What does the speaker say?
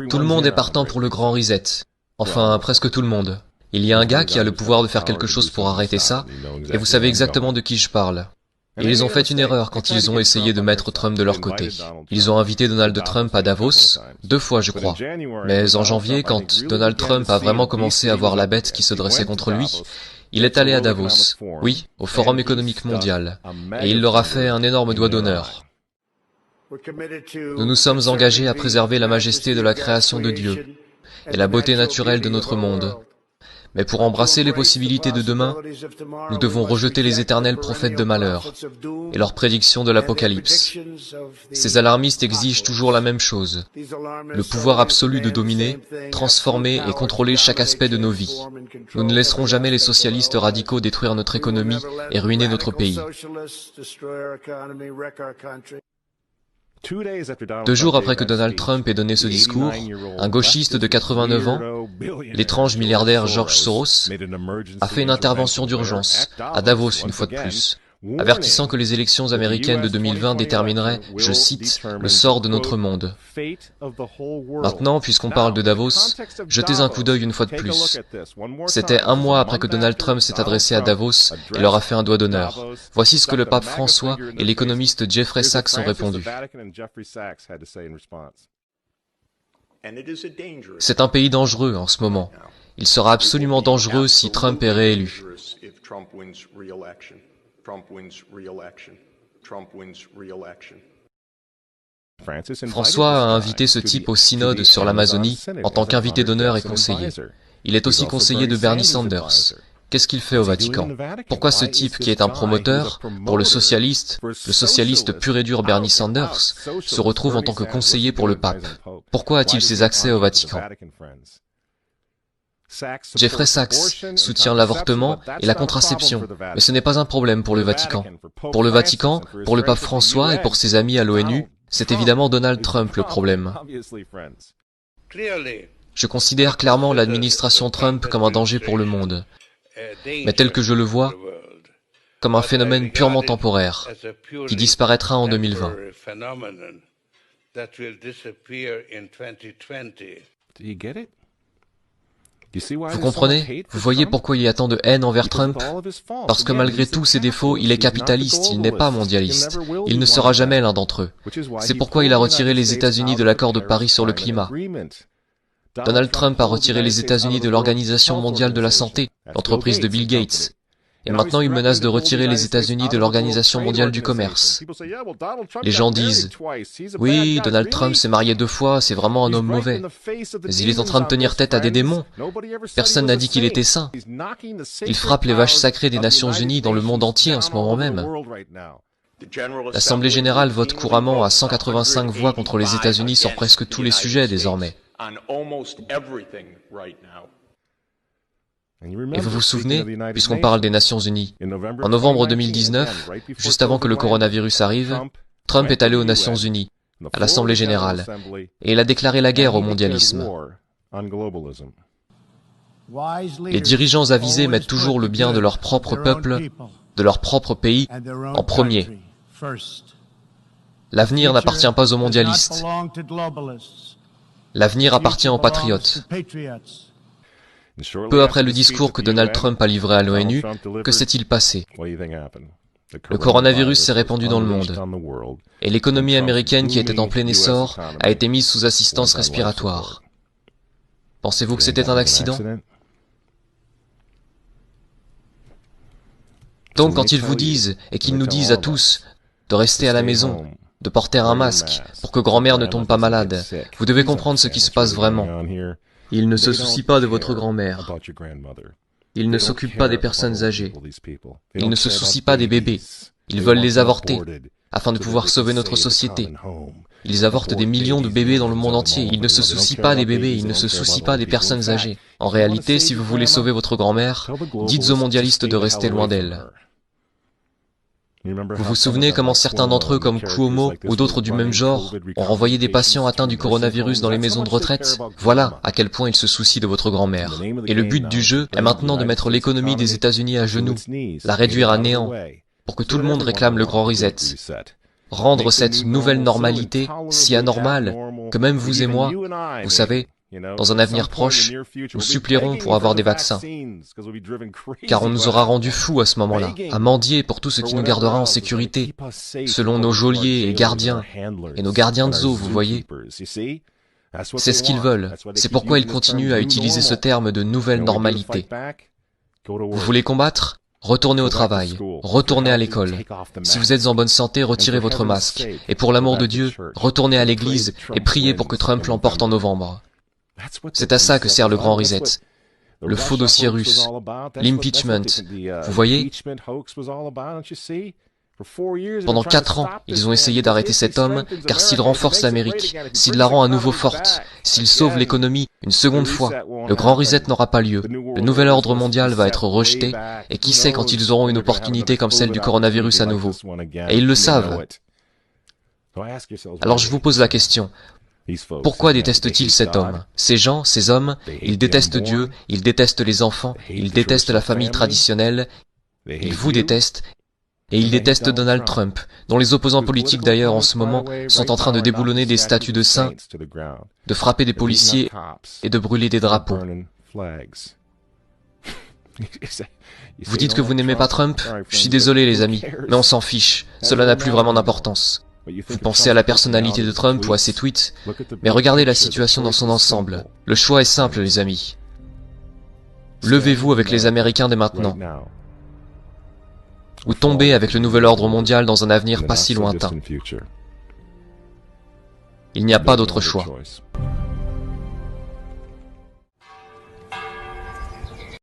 Tout le monde est partant pour le grand reset. Enfin, presque tout le monde. Il y a un gars qui a le pouvoir de faire quelque chose pour arrêter ça, et vous savez exactement de qui je parle. Et ils ont fait une erreur quand ils ont essayé de mettre Trump de leur côté. Ils ont invité Donald Trump à Davos, 2 fois je crois. Mais en janvier, quand Donald Trump a vraiment commencé à voir la bête qui se dressait contre lui, il est allé à Davos, oui, au Forum économique mondial, et il leur a fait un énorme doigt d'honneur. Nous nous sommes engagés à préserver la majesté de la création de Dieu et la beauté naturelle de notre monde. Mais pour embrasser les possibilités de demain, nous devons rejeter les éternels prophètes de malheur et leurs prédictions de l'Apocalypse. Ces alarmistes exigent toujours la même chose, le pouvoir absolu de dominer, transformer et contrôler chaque aspect de nos vies. Nous ne laisserons jamais les socialistes radicaux détruire notre économie et ruiner notre pays. 2 jours après que Donald Trump ait donné ce discours, un gauchiste de 89 ans, l'étrange milliardaire George Soros, a fait une intervention d'urgence, à Davos une fois de plus, avertissant que les élections américaines de 2020 détermineraient, je cite, le sort de notre monde. Maintenant, puisqu'on parle de Davos, jetez un coup d'œil une fois de plus. C'était 1 mois après que Donald Trump s'est adressé à Davos et leur a fait un doigt d'honneur. Voici ce que le pape François et l'économiste Jeffrey Sachs ont répondu. C'est un pays dangereux en ce moment. Il sera absolument dangereux si Trump est réélu. François a invité ce type au synode sur l'Amazonie en tant qu'invité d'honneur et conseiller. Il est aussi conseiller de Bernie Sanders. Qu'est-ce qu'il fait au Vatican? Pourquoi ce type qui est un promoteur, pour le socialiste pur et dur Bernie Sanders, se retrouve en tant que conseiller pour le pape? Pourquoi a-t-il ces accès au Vatican? Jeffrey Sachs soutient l'avortement et la contraception, mais ce n'est pas un problème pour le Vatican. Pour le Vatican, pour le pape François et pour ses amis à l'ONU, c'est évidemment Donald Trump le problème. Je considère clairement l'administration Trump comme un danger pour le monde, mais tel que je le vois, comme un phénomène purement temporaire, qui disparaîtra en 2020. Vous comprenez? Vous voyez pourquoi il y a tant de haine envers Trump? Parce que malgré tous ses défauts, il est capitaliste, il n'est pas mondialiste. Il ne sera jamais l'un d'entre eux. C'est pourquoi il a retiré les États-Unis de l'accord de Paris sur le climat. Donald Trump a retiré les États-Unis de l'Organisation mondiale de la santé, l'entreprise de Bill Gates. Et maintenant, il menace de retirer les États-Unis de l'Organisation mondiale du commerce. Les gens disent, oui, Donald Trump s'est marié 2 fois, c'est vraiment un homme mauvais. Mais il est en train de tenir tête à des démons. Personne n'a dit qu'il était saint. Il frappe les vaches sacrées des Nations Unies dans le monde entier en ce moment même. L'Assemblée générale vote couramment à 185 voix contre les États-Unis sur presque tous les sujets désormais. Et vous vous souvenez, puisqu'on parle des Nations Unies, en novembre 2019, juste avant que le coronavirus arrive, Trump est allé aux Nations Unies, à l'Assemblée générale, et il a déclaré la guerre au mondialisme. Les dirigeants avisés mettent toujours le bien de leur propre peuple, de leur propre pays, en premier. L'avenir n'appartient pas aux mondialistes. L'avenir appartient aux patriotes. Peu après le discours que Donald Trump a livré à l'ONU, que s'est-il passé? Le coronavirus s'est répandu dans le monde, et l'économie américaine qui était en plein essor a été mise sous assistance respiratoire. Pensez-vous que c'était un accident? Donc quand ils vous disent, et qu'ils nous disent à tous, de rester à la maison, de porter un masque, pour que grand-mère ne tombe pas malade, vous devez comprendre ce qui se passe vraiment. Ils ne se soucient pas de votre grand-mère. Ils ne s'occupent pas des personnes âgées. Ils ne se soucient pas des bébés. Ils veulent les avorter, afin de pouvoir sauver notre société. Ils avortent des millions de bébés dans le monde entier. Ils ne se soucient pas des bébés, ils ne se soucient pas des personnes âgées. En réalité, si vous voulez sauver votre grand-mère, dites aux mondialistes de rester loin d'elle. Vous vous souvenez comment certains d'entre eux, comme Cuomo ou d'autres du même genre, ont renvoyé des patients atteints du coronavirus dans les maisons de retraite? Voilà à quel point ils se soucient de votre grand-mère. Et le but du jeu est maintenant de mettre l'économie des États-Unis à genoux, la réduire à néant, pour que tout le monde réclame le grand reset. rendre cette nouvelle normalité si anormale que même vous et moi, vous savez, dans un avenir proche, nous supplierons pour avoir des vaccins, car on nous aura rendus fous à ce moment-là, à mendier pour tout ce qui nous gardera en sécurité, selon nos geôliers et gardiens, et nos gardiens de zoo, vous voyez. C'est ce qu'ils veulent, c'est pourquoi ils continuent à utiliser ce terme de nouvelle normalité. Vous voulez combattre ? Retournez au travail, retournez à l'école. Si vous êtes en bonne santé, retirez votre masque. Et pour l'amour de Dieu, retournez à l'église et priez pour que Trump l'emporte en novembre. C'est à ça que sert le grand reset. Le faux dossier russe, l'impeachment. Vous voyez ? Pendant 4 ans, ils ont essayé d'arrêter cet homme, car s'il renforce l'Amérique, s'il la rend à nouveau forte, s'il sauve l'économie une seconde fois, le grand reset n'aura pas lieu. Le nouvel ordre mondial va être rejeté, et qui sait quand ils auront une opportunité comme celle du coronavirus à nouveau. Et ils le savent. Alors je vous pose la question. Pourquoi détestent-ils cet homme? Ces gens, ces hommes, ils détestent Dieu, ils détestent les enfants, ils détestent la famille traditionnelle, ils vous détestent, et ils détestent Donald Trump, dont les opposants politiques d'ailleurs en ce moment sont en train de déboulonner des statues de saints, de frapper des policiers et de brûler des drapeaux. Vous dites que vous n'aimez pas Trump? Je suis désolé les amis, mais on s'en fiche, cela n'a plus vraiment d'importance. Vous pensez à la personnalité de Trump ou à ses tweets, mais regardez la situation dans son ensemble. Le choix est simple les amis. Levez-vous avec les Américains dès maintenant. Ou tomber avec le nouvel ordre mondial dans un avenir pas si lointain. Il n'y a pas d'autre choix.